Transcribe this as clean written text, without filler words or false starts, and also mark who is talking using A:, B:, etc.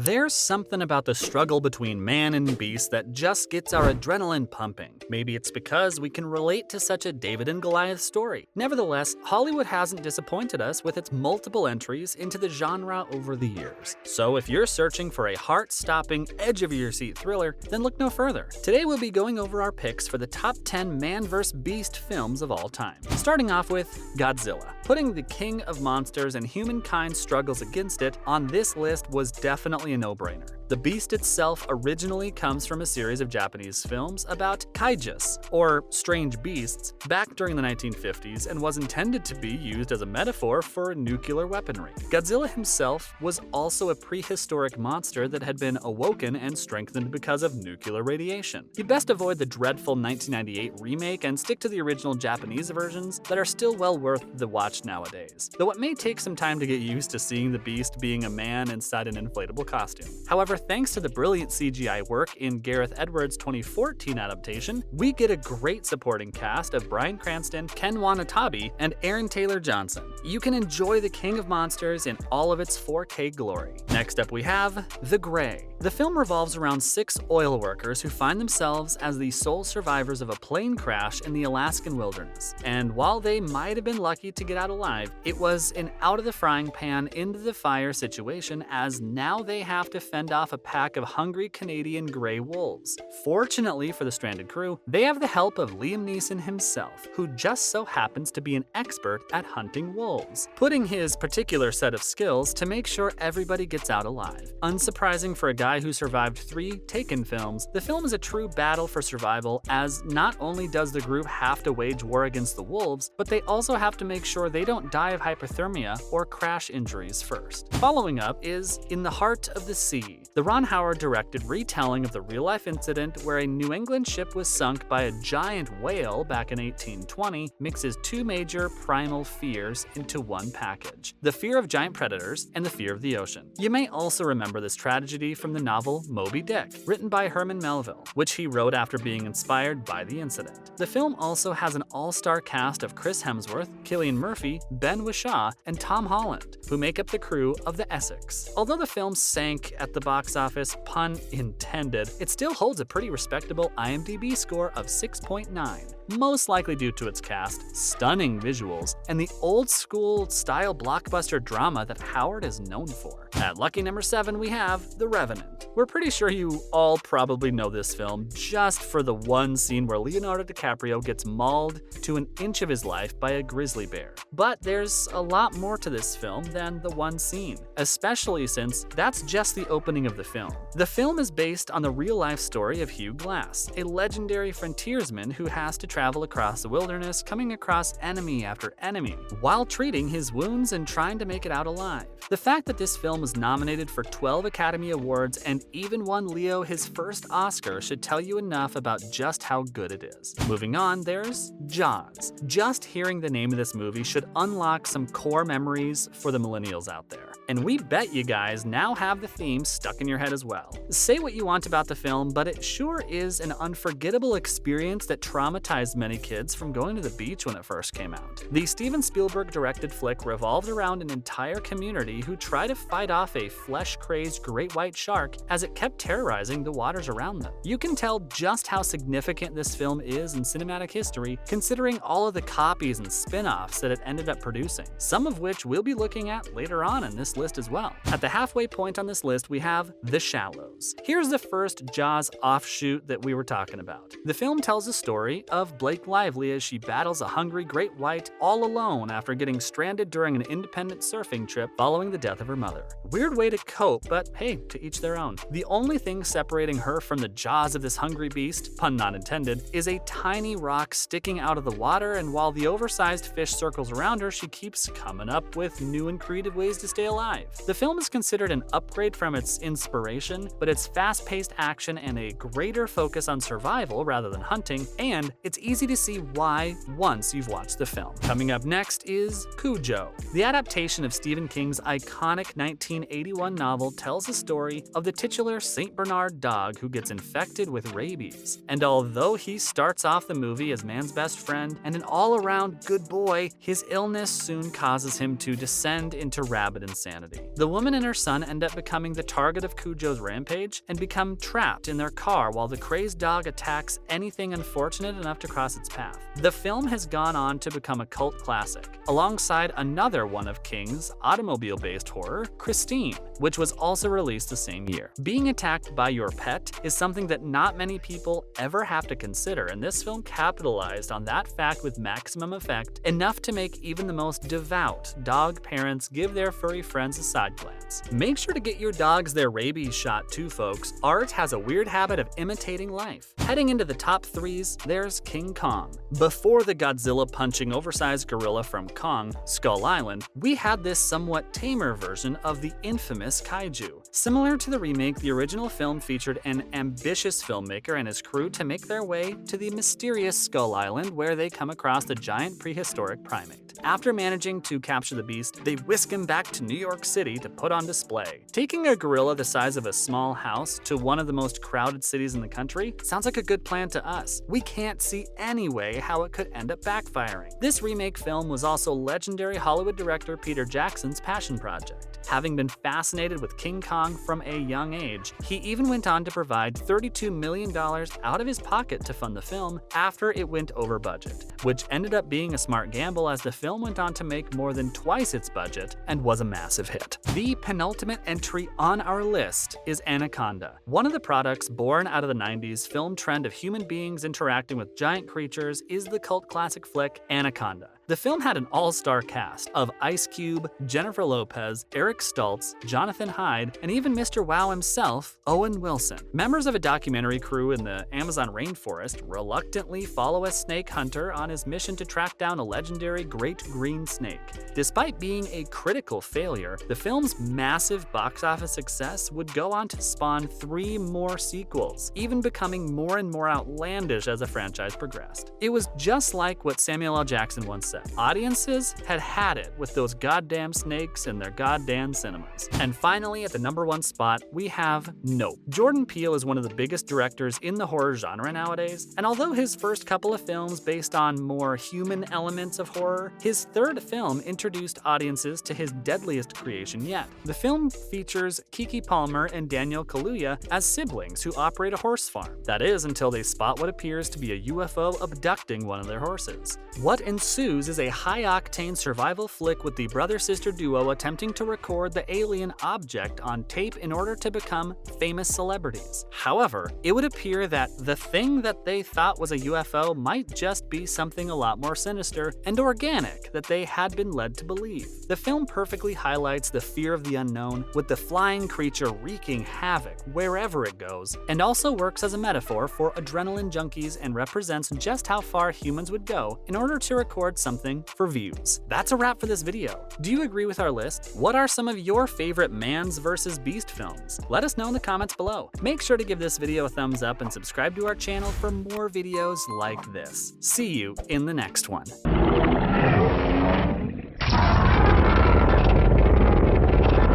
A: There's something about the struggle between man and beast that just gets our adrenaline pumping. Maybe it's because we can relate to such a David and Goliath story. Nevertheless, Hollywood hasn't disappointed us with its multiple entries into the genre over the years. So if you're searching for a heart-stopping, edge-of-your-seat thriller, then look no further. Today we'll be going over our picks for the top 10 man vs. beast films of all time. Starting off with Godzilla. Putting the king of monsters and humankind's struggles against it on this list was definitely a no-brainer. The beast itself originally comes from a series of Japanese films about kaijus, or strange beasts, back during the 1950s and was intended to be used as a metaphor for nuclear weaponry. Godzilla himself was also a prehistoric monster that had been awoken and strengthened because of nuclear radiation. You'd best avoid the dreadful 1998 remake and stick to the original Japanese versions that are still well worth the watch nowadays, though it may take some time to get used to seeing the beast being a man inside an inflatable costume. However, thanks to the brilliant CGI work in Gareth Edwards' 2014 adaptation, we get a great supporting cast of Bryan Cranston, Ken Watanabe, and Aaron Taylor-Johnson. You can enjoy the King of Monsters in all of its 4K glory. Next up we have The Grey. The film revolves around 6 oil workers who find themselves as the sole survivors of a plane crash in the Alaskan wilderness. And while they might have been lucky to get out alive, it was an out-of-the-frying-pan, into-the-fire situation, as now they have to fend off a pack of hungry Canadian gray wolves. Fortunately for the stranded crew, they have the help of Liam Neeson himself, who just so happens to be an expert at hunting wolves, putting his particular set of skills to make sure everybody gets out alive. Unsurprising for a guy who survived 3 Taken films, the film is a true battle for survival, as not only does the group have to wage war against the wolves, but they also have to make sure they don't die of hypothermia or crash injuries first. Following up is In the Heart of the Sea, the Ron Howard-directed retelling of the real-life incident where a New England ship was sunk by a giant whale back in 1820 mixes 2 major primal fears into one package: the fear of giant predators and the fear of the ocean. You may also remember this tragedy from the novel Moby Dick, written by Herman Melville, which he wrote after being inspired by the incident. The film also has an all-star cast of Chris Hemsworth, Cillian Murphy, Ben Whishaw, and Tom Holland, who make up the crew of the Essex. Although the film sank at the box office, pun intended, it still holds a pretty respectable IMDb score of 6.9, most likely due to its cast, stunning visuals, and the old-school style blockbuster drama that Howard is known for. At lucky number 7 we have The Revenant. We're pretty sure you all probably know this film just for the one scene where Leonardo DiCaprio gets mauled to an inch of his life by a grizzly bear. But there's a lot more to this film than the one scene, especially since that's just the opening of the film. The film is based on the real-life story of Hugh Glass, a legendary frontiersman who has to travel across the wilderness, coming across enemy after enemy, while treating his wounds and trying to make it out alive. The fact that this film was nominated for 12 Academy Awards and even won Leo his first Oscar should tell you enough about just how good it is. Moving on, there's Jaws. Just hearing the name of this movie should unlock some core memories for the millennials out there. And we bet you guys now have the theme stuck in your head as well. Say what you want about the film, but it sure is an unforgettable experience that traumatized many kids from going to the beach when it first came out. The Steven Spielberg-directed flick revolved around an entire community who tried to fight off a flesh-crazed great white shark as it kept terrorizing the waters around them. You can tell just how significant this film is in cinematic history, considering all of the copies and spin-offs that it ended up producing, some of which we'll be looking at later on in this list as well. At the halfway point on this list, we have The Shallows. Here's the first Jaws offshoot that we were talking about. The film tells the story of Blake Lively as she battles a hungry great white all alone after getting stranded during an independent surfing trip following the death of her mother. Weird way to cope, but hey, to each their own. The only thing separating her from the jaws of this hungry beast, pun not intended, is a tiny rock sticking out of the water, and while the oversized fish circles around her, she keeps coming up with new and creative ways to stay alive. The film is considered an upgrade from its inspiration, but its fast-paced action and a greater focus on survival rather than hunting, and it's easy to see why once you've watched the film. Coming up next is Cujo. The adaptation of Stephen King's iconic 1981 novel tells the story of the titular St. Bernard dog who gets infected with rabies. And although he starts off the movie as man's best friend and an all-around good boy, his illness soon causes him to descend into rabid insanity. The woman and her son end up becoming the target of Cujo's rampage and become trapped in their car while the crazed dog attacks anything unfortunate enough to cross its path. The film has gone on to become a cult classic, alongside another one of King's automobile-based horror, Christine, which was also released the same year. Being attacked by your pet is something that not many people ever have to consider, and this film capitalized on that fact with maximum effect, enough to make even the most devout dog parents give their furry friends a side glance. Make sure to get your dogs their rabies shot too, folks. Art has a weird habit of imitating life. Heading into the top threes, there's King Kong. Before the Godzilla-punching oversized gorilla from Kong, Skull Island, we had this somewhat tamer version of the infamous kaiju. Similar to the remake, the original film featured an ambitious filmmaker and his crew to make their way to the mysterious Skull Island, where they come across the giant prehistoric primate. After managing to capture the beast, they whisk him back to New York City to put on display. Taking a gorilla the size of a small house to one of the most crowded cities in the country sounds like a good plan to us. We can't see any way how it could end up backfiring. This remake film was also legendary Hollywood director Peter Jackson's passion project. Having been fascinated with King Kong from a young age, he even went on to provide $32 million out of his pocket to fund the film after it went over budget, which ended up being a smart gamble as the film went on to make more than twice its budget and was a massive hit. The penultimate entry on our list is Anaconda, one of the products born out of the 90s film trend of human beings interacting with giant creatures is the cult classic flick Anaconda. The film had an all-star cast of Ice Cube, Jennifer Lopez, Eric Stoltz, Jonathan Hyde, and even Mr. Wow himself, Owen Wilson. Members of a documentary crew in the Amazon rainforest reluctantly follow a snake hunter on his mission to track down a legendary great green snake. Despite being a critical failure, the film's massive box office success would go on to spawn 3 more sequels, even becoming more and more outlandish as the franchise progressed. It was just like what Samuel L. Jackson once said. Audiences had it with those goddamn snakes in their goddamn cinemas. And finally, at the #1 spot, we have Nope. Jordan Peele is one of the biggest directors in the horror genre nowadays, and although his first couple of films based on more human elements of horror, his third film introduced audiences to his deadliest creation yet. The film features Keke Palmer and Daniel Kaluuya as siblings who operate a horse farm. That is, until they spot what appears to be a UFO abducting one of their horses. What ensues is a high-octane survival flick with the brother-sister duo attempting to record the alien object on tape in order to become famous celebrities. However, it would appear that the thing that they thought was a UFO might just be something a lot more sinister and organic that they had been led to believe. The film perfectly highlights the fear of the unknown, with the flying creature wreaking havoc wherever it goes, and also works as a metaphor for adrenaline junkies and represents just how far humans would go in order to record something for views. That's a wrap for this video. Do you agree with our list? What are some of your favorite Man's vs. Beast films? Let us know in the comments below. Make sure to give this video a thumbs up and subscribe to our channel for more videos like this. See you in the next one.